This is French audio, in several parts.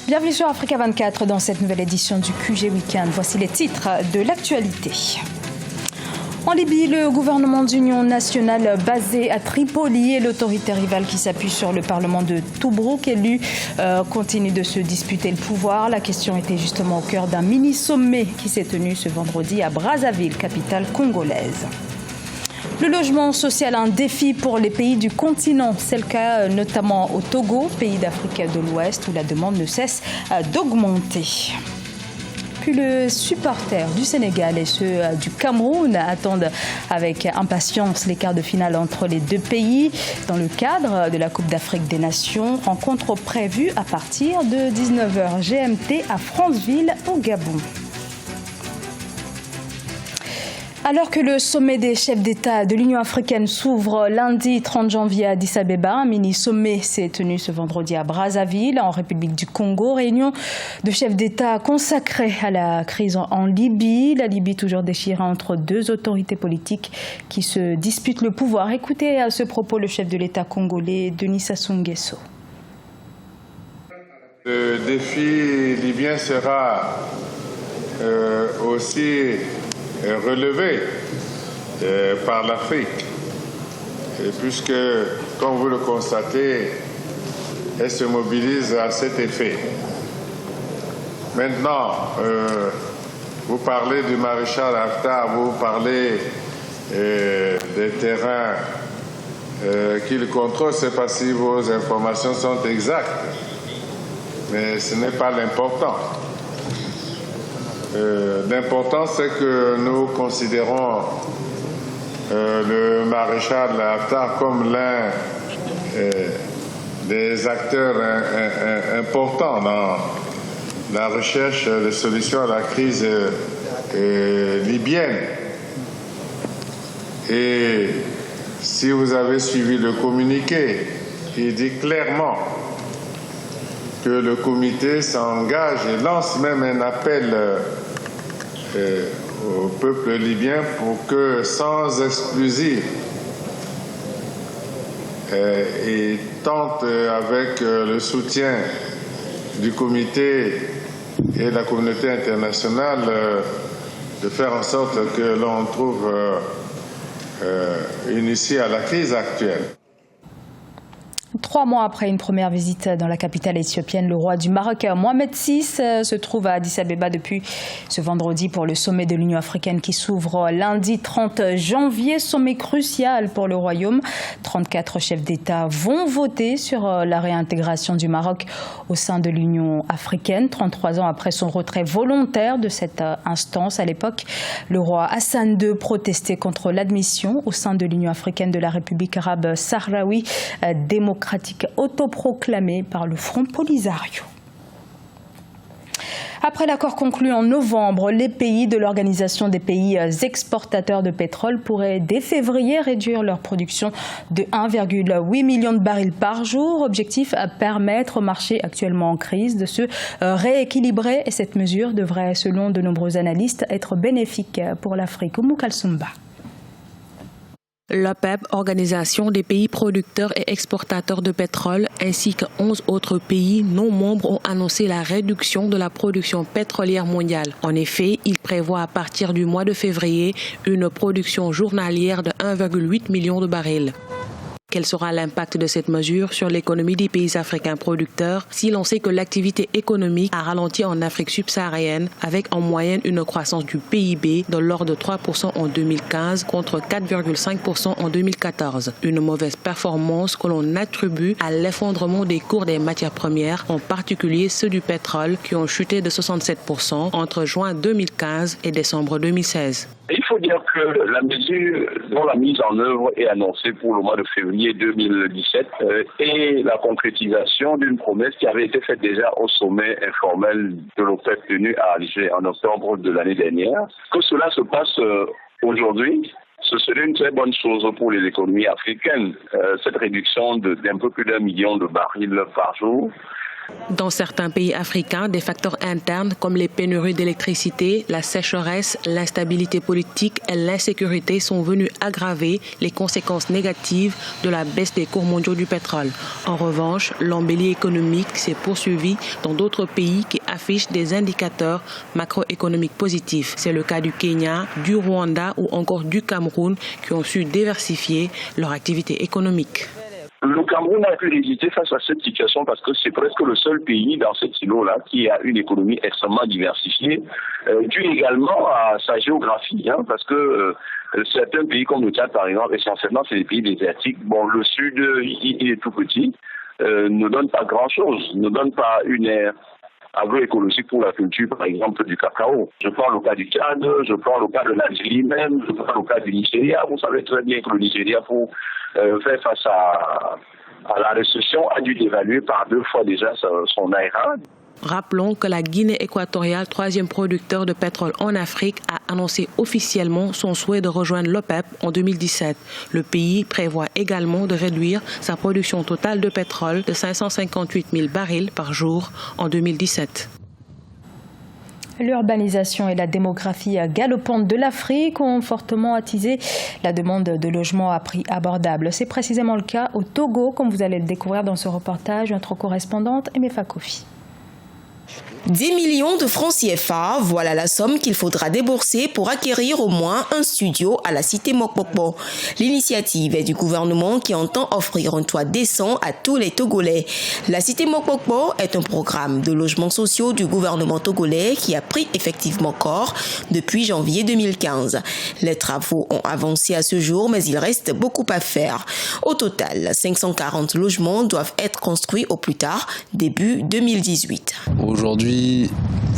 Bienvenue sur Africa 24 dans cette nouvelle édition du QG Weekend. Voici les titres de l'actualité. En Libye, le gouvernement d'union nationale basé à Tripoli et l'autorité rivale qui s'appuie sur le parlement de Tobrouk élu continuent de se disputer le pouvoir. La question était justement au cœur d'un mini-sommet qui s'est tenu ce vendredi à Brazzaville, capitale congolaise. Le logement social, un défi pour les pays du continent. C'est le cas notamment au Togo, pays d'Afrique de l'Ouest, où la demande ne cesse d'augmenter. Puis les supporters du Sénégal et ceux du Cameroun attendent avec impatience les quarts de finale entre les deux pays dans le cadre de la Coupe d'Afrique des Nations. Rencontre prévue à partir de 19h GMT à Franceville au Gabon. Alors que le sommet des chefs d'État de l'Union africaine s'ouvre lundi 30 janvier à Addis Abeba, un mini-sommet s'est tenu ce vendredi à Brazzaville, en République du Congo. Réunion de chefs d'État consacrée à la crise en Libye. La Libye toujours déchirée entre deux autorités politiques qui se disputent le pouvoir. Écoutez à ce propos le chef de l'État congolais, Denis Sassou Nguesso. Le défi libyen sera aussi relevé par l'Afrique, puisque, comme vous le constatez, elle se mobilise à cet effet. Maintenant, vous parlez du maréchal Haftar, vous parlez des terrains qu'il contrôle, c'est pas si vos informations sont exactes, mais ce n'est pas l'important. L'important, c'est que nous considérons le maréchal Haftar comme l'un des acteurs importants dans la recherche de solutions à la crise libyenne. Et si vous avez suivi le communiqué, il dit clairement que le comité s'engage et lance même un appel au peuple libyen pour que, sans exclusive, il tente avec le soutien du comité et de la communauté internationale de faire en sorte que l'on trouve une issue à la crise actuelle. 3 mois après une première visite dans la capitale éthiopienne, le roi du Maroc, Mohamed VI, se trouve à Addis Abeba depuis ce vendredi pour le sommet de l'Union africaine qui s'ouvre lundi 30 janvier. Sommet crucial pour le royaume. 34 chefs d'État vont voter sur la réintégration du Maroc au sein de l'Union africaine. 33 ans après son retrait volontaire de cette instance. À l'époque, le roi Hassan II protestait contre l'admission au sein de l'Union africaine de la République arabe sahraoui démocratique autoproclamé par le Front Polisario. Après l'accord conclu en novembre, les pays de l'Organisation des pays exportateurs de pétrole pourraient dès février réduire leur production de 1,8 million de barils par jour. Objectif à permettre au marché actuellement en crise de se rééquilibrer. Et cette mesure devrait, selon de nombreux analystes, être bénéfique pour l'Afrique. Oumou Kalsoumba. L'OPEP, Organisation des pays producteurs et exportateurs de pétrole, ainsi que 11 autres pays non membres ont annoncé la réduction de la production pétrolière mondiale. En effet, ils prévoient à partir du mois de février une production journalière de 1,8 million de barils. Quel sera l'impact de cette mesure sur l'économie des pays africains producteurs si l'on sait que l'activité économique a ralenti en Afrique subsaharienne avec en moyenne une croissance du PIB de l'ordre de 3% en 2015 contre 4,5% en 2014. Une mauvaise performance que l'on attribue à l'effondrement des cours des matières premières, en particulier ceux du pétrole qui ont chuté de 67% entre juin 2015 et décembre 2016. Il faut dire que la mesure dont la mise en œuvre est annoncée pour le mois de février 2017 est la concrétisation d'une promesse qui avait été faite déjà au sommet informel de l'OPEP tenu à Alger en octobre de l'année dernière. Que cela se passe aujourd'hui, ce serait une très bonne chose pour les économies africaines. Cette réduction d'un peu plus d'1 million de barils par jour Dans certains pays africains, des facteurs internes comme les pénuries d'électricité, la sécheresse, l'instabilité politique et l'insécurité sont venus aggraver les conséquences négatives de la baisse des cours mondiaux du pétrole. En revanche, l'embellie économique s'est poursuivie dans d'autres pays qui affichent des indicateurs macroéconomiques positifs. C'est le cas du Kenya, du Rwanda ou encore du Cameroun qui ont su diversifier leur activité économique. Le Cameroun a pu résister face à cette situation parce que c'est presque le seul pays dans cet îlot-là qui a une économie extrêmement diversifiée, due également à sa géographie, parce que certains pays comme le Tchad, par exemple, essentiellement c'est des pays désertiques. Bon, le sud, il est tout petit, ne donne pas grand-chose, ne donne pas une aire agroécologique pour la culture, par exemple, du cacao. Je prends le cas du Tchad, je prends le cas de l'Algérie même, je prends le cas du Nigeria. Vous savez très bien que le Nigeria, pour faire face à la récession, a dû dévaluer par 2 fois déjà son naira. Rappelons que la Guinée équatoriale, 3e producteur de pétrole en Afrique, a annoncé officiellement son souhait de rejoindre l'OPEP en 2017. Le pays prévoit également de réduire sa production totale de pétrole de 558 000 barils par jour en 2017. L'urbanisation et la démographie galopante de l'Afrique ont fortement attisé la demande de logements à prix abordable. C'est précisément le cas au Togo, comme vous allez le découvrir dans ce reportage. Notre correspondante Emefa Kofi. 10 millions de francs CFA, voilà la somme qu'il faudra débourser pour acquérir au moins un studio à la cité Mokpokpo. L'initiative est du gouvernement qui entend offrir un toit décent à tous les Togolais. La cité Mokpokpo est un programme de logements sociaux du gouvernement togolais qui a pris effectivement corps depuis janvier 2015. Les travaux ont avancé à ce jour, mais il reste beaucoup à faire. Au total, 540 logements doivent être construits au plus tard, début 2018. Aujourd'hui,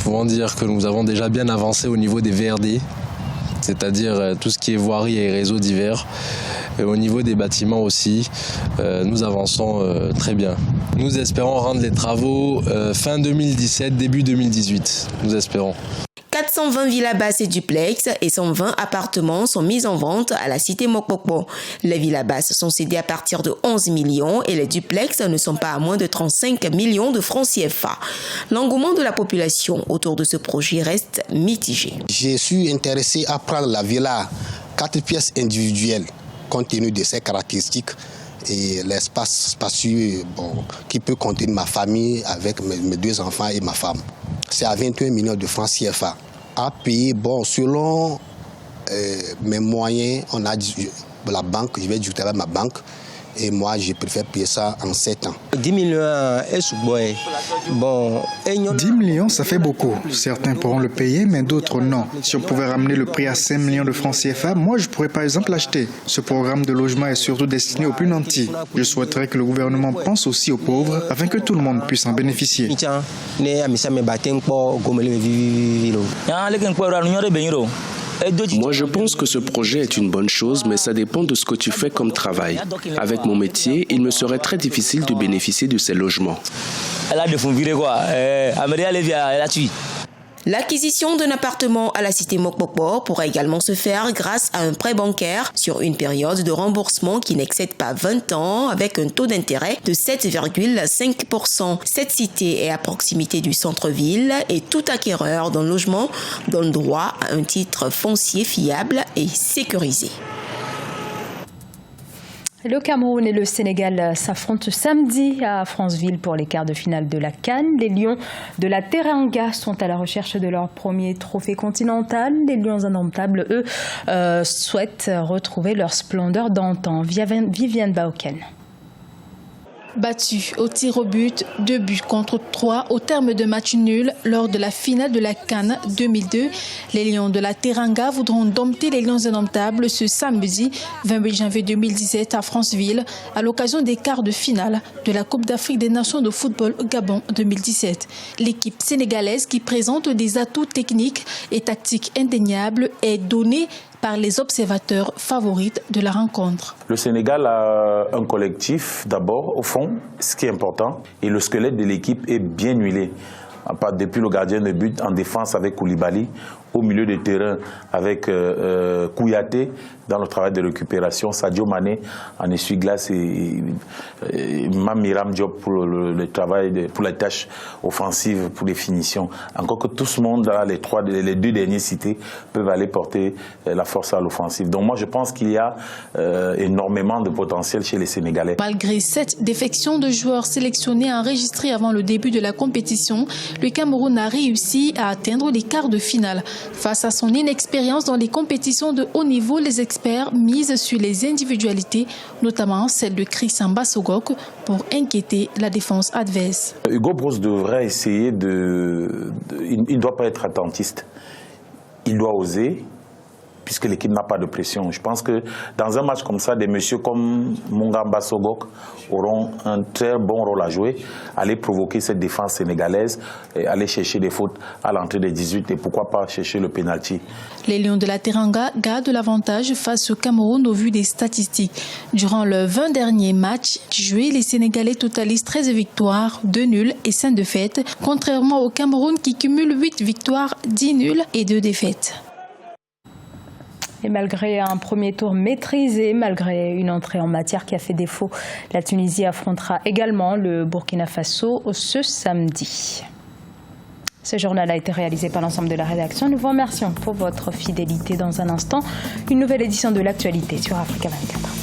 pouvons dire que nous avons déjà bien avancé au niveau des VRD, c'est-à-dire tout ce qui est voirie et réseaux divers. Et au niveau des bâtiments aussi, nous avançons très bien. Nous espérons rendre les travaux fin 2017, début 2018. Nous espérons. 420 villas basses et duplex et 120 appartements sont mis en vente à la cité Mokpokpo. Les villas basses sont cédées à partir de 11 millions et les duplex ne sont pas à moins de 35 millions de francs CFA. L'engouement de la population autour de ce projet reste mitigé. Je suis intéressé à prendre la villa 4 pièces individuelles compte tenu de ses caractéristiques et l'espace spacieux qui peut contenir ma famille avec mes 2 enfants et ma femme. C'est à 21 millions de francs CFA. À payer, selon mes moyens, on a la banque, je vais discuter avec ma banque. Et moi, je préfère payer ça en 7 ans. 10 millions, ça fait beaucoup. Certains pourront le payer, mais d'autres non. Si on pouvait ramener le prix à 5 millions de francs CFA, moi, je pourrais par exemple l'acheter. Ce programme de logement est surtout destiné aux plus nantis. Je souhaiterais que le gouvernement pense aussi aux pauvres afin que tout le monde puisse en bénéficier. Moi, je pense que ce projet est une bonne chose, mais ça dépend de ce que tu fais comme travail. Avec mon métier, il me serait très difficile de bénéficier de ces logements. L'acquisition d'un appartement à la cité Mokpokpo pourra également se faire grâce à un prêt bancaire sur une période de remboursement qui n'excède pas 20 ans avec un taux d'intérêt de 7,5%. Cette cité est à proximité du centre-ville et tout acquéreur d'un logement donne droit à un titre foncier fiable et sécurisé. Le Cameroun et le Sénégal s'affrontent samedi à Franceville pour les quarts de finale de la CAN. Les Lions de la Teranga sont à la recherche de leur premier trophée continental. Les Lions indomptables, eux, souhaitent retrouver leur splendeur d'antan. Viviane Baoken. Battus au tir au but, 2 buts contre 3 au terme de match nul lors de la finale de la CAN 2002. Les Lions de la Teranga voudront dompter les Lions indomptables ce samedi 28 janvier 2017 à Franceville à l'occasion des quarts de finale de la Coupe d'Afrique des Nations de football Gabon 2017. L'équipe sénégalaise qui présente des atouts techniques et tactiques indéniables est donnée par les observateurs favorites de la rencontre. Le Sénégal a un collectif d'abord, au fond, ce qui est important, et le squelette de l'équipe est bien huilé. Depuis le gardien de but en défense avec Koulibaly, au milieu de terrain avec Kouyaté dans le travail de récupération, Sadio Mané en essuie-glace et Mamiram Diop pour le travail, pour les tâches offensives, pour les finitions. Encore que tout ce monde, les deux derniers cités, peuvent aller porter la force à l'offensive. Donc moi je pense qu'il y a énormément de potentiel chez les Sénégalais. Malgré 7 défections de joueurs sélectionnés enregistrées avant le début de la compétition, le Cameroun a réussi à atteindre les quarts de finale. Face à son inexpérience dans les compétitions de haut niveau, les experts misent sur les individualités, notamment celle de Christian Bassogok, pour inquiéter la défense adverse. Hugo Broos devrait essayer il ne doit pas être attentiste. Il doit oser, puisque l'équipe n'a pas de pression. Je pense que dans un match comme ça, des messieurs comme Mungamba Sogok auront un très bon rôle à jouer, aller provoquer cette défense sénégalaise, et aller chercher des fautes à l'entrée des 18 et pourquoi pas chercher le pénalty. Les Lions de la Teranga gardent l'avantage face au Cameroun au vu des statistiques. Durant les 20 derniers matchs joués, les Sénégalais totalisent 13 victoires, 2 nuls et 5 défaites, contrairement au Cameroun qui cumule 8 victoires, 10 nuls et 2 défaites. Et malgré un premier tour maîtrisé, malgré une entrée en matière qui a fait défaut, la Tunisie affrontera également le Burkina Faso ce samedi. Ce journal a été réalisé par l'ensemble de la rédaction. Nous vous remercions pour votre fidélité. Dans un instant, une nouvelle édition de l'actualité sur Africa 24.